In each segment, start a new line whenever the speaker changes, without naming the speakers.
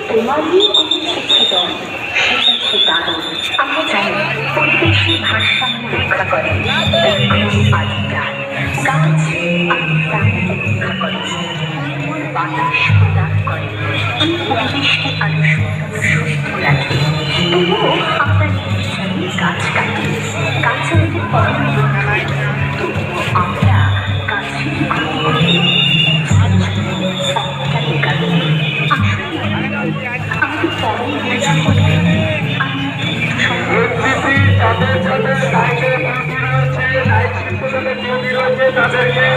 তোমারই শিক্ষিত সে কারণ আমরা চাই পরিবেশের ভারসাম্য রক্ষা করে আদিকাল গাছ প্রাণীকে রক্ষা করে বাতাস প্রদান করে পরিবেশকে আরো সুন্দর সুস্থ রাখে। তবুও আমরা নির্বিচারে গাছ কাটি, গাছ আমাদের পরম বন্ধু। তবুও আমরা গাছের ক্ষতি করি। আমাদের পরম
তাদেরকে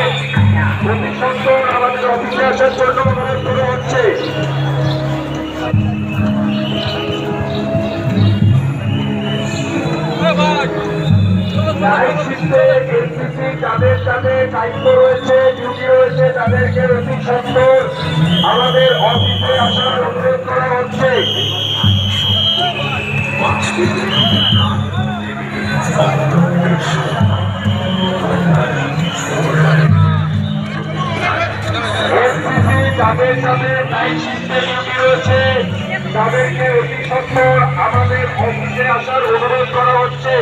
প্রতিসন্দন আমাদের অফিসে আসার জন্য অনুরোধ করা হচ্ছে। যাদের যাদের দায়িত্ব রয়েছে, ডিউটি রয়েছে, তাদেরকে অতি সত্বর আমাদের অফিসে আসার অনুরোধ করা হচ্ছে। যাদের যাদের দায়িত্বে ডিউটি রয়েছে, তাদেরকে অতি সত্বর আমাদের অফিসে আসার অনুরোধ করা হচ্ছে।